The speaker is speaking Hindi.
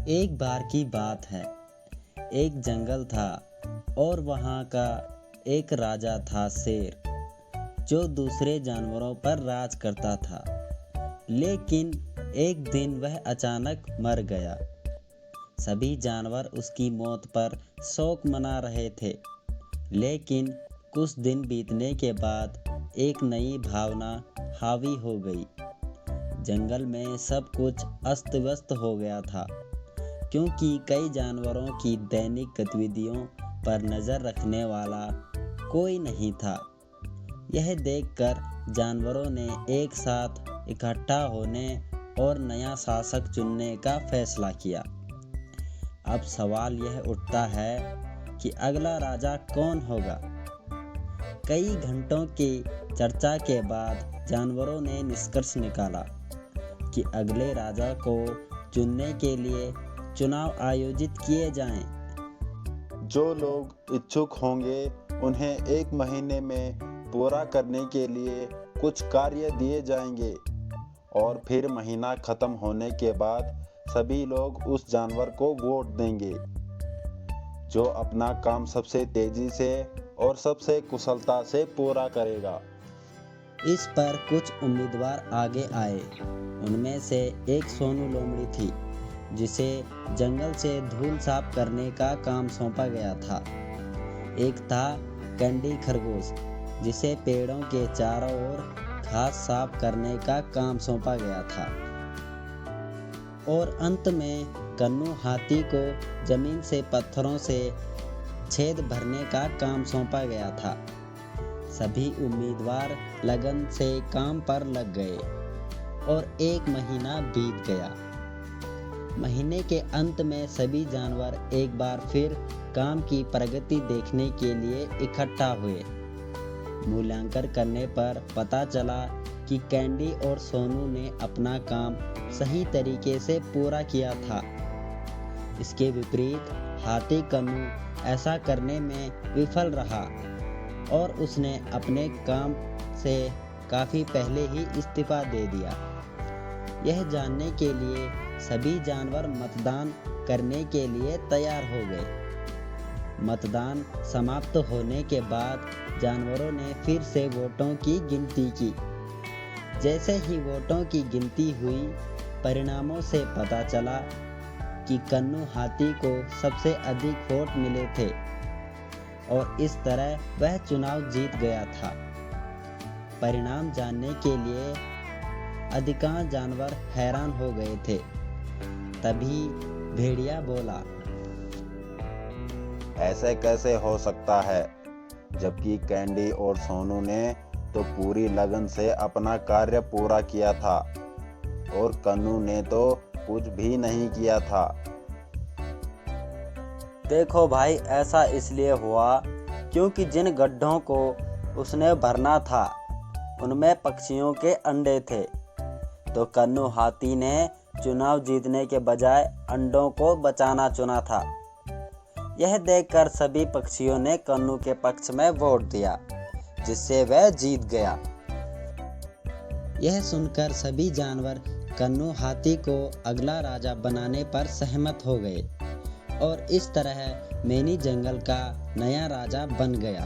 एक बार की बात है। एक जंगल था और वहाँ का एक राजा था शेर, जो दूसरे जानवरों पर राज करता था। लेकिन एक दिन वह अचानक मर गया। सभी जानवर उसकी मौत पर शोक मना रहे थे। लेकिन कुछ दिन बीतने के बाद एक नई भावना हावी हो गई। जंगल में सब कुछ अस्त व्यस्त हो गया था, क्योंकि कई जानवरों की दैनिक गतिविधियों पर नज़र रखने वाला कोई नहीं था। यह देखकर जानवरों ने एक साथ इकट्ठा होने और नया शासक चुनने का फैसला किया। अब सवाल यह उठता है कि अगला राजा कौन होगा। कई घंटों की चर्चा के बाद जानवरों ने निष्कर्ष निकाला कि अगले राजा को चुनने के लिए चुनाव आयोजित किए जाएं। जो लोग इच्छुक होंगे उन्हें 1 महीने में पूरा करने के लिए कुछ कार्य दिए जाएंगे और फिर महीना खत्म होने के बाद सभी लोग उस जानवर को वोट देंगे जो अपना काम सबसे तेजी से और सबसे कुशलता से पूरा करेगा। इस पर कुछ उम्मीदवार आगे आए। उनमें से एक सोनू लोमड़ी थी, जिसे जंगल से धूल साफ करने का काम सौंपा गया था। एक था कैंडी खरगोश, जिसे पेड़ों के चारों ओर घास साफ करने का काम सौंपा गया था। और अंत में कन्नू हाथी को जमीन से पत्थरों से छेद भरने का काम सौंपा गया था। सभी उम्मीदवार लगन से काम पर लग गए और 1 महीना बीत गया। महीने के अंत में सभी जानवर एक बार फिर काम की प्रगति देखने के लिए इकट्ठा हुए। मूल्यांकन करने पर पता चला कि कैंडी और सोनू ने अपना काम सही तरीके से पूरा किया था। इसके विपरीत हाथी कन्नू ऐसा करने में विफल रहा और उसने अपने काम से काफ़ी पहले ही इस्तीफा दे दिया। यह जानने के लिए सभी जानवर मतदान करने के लिए तैयार हो गए। मतदान समाप्त होने के बाद जानवरों ने फिर से वोटों की गिनती की। जैसे ही वोटों की गिनती हुई, परिणामों से पता चला कि कन्नू हाथी को सबसे अधिक वोट मिले थे और इस तरह वह चुनाव जीत गया था। परिणाम जानने के लिए अधिकांश जानवर हैरान हो गए थे। तभी भेड़िया बोला, ऐसे कैसे हो सकता है, जबकि कैंडी और सोनू ने तो पूरी लगन से अपना कार्य पूरा किया था और कन्नू ने तो कुछ भी नहीं किया था। देखो भाई, ऐसा इसलिए हुआ क्योंकि जिन गड्ढों को उसने भरना था उनमें पक्षियों के अंडे थे, तो कन्नू हाथी ने चुनाव जीतने के बजाय अंडों को बचाना चुना था। यह देखकर सभी पक्षियों ने कन्नू के पक्ष में वोट दिया, जिससे वह जीत गया। यह सुनकर सभी जानवर कन्नू हाथी को अगला राजा बनाने पर सहमत हो गए और इस तरह मैनी जंगल का नया राजा बन गया।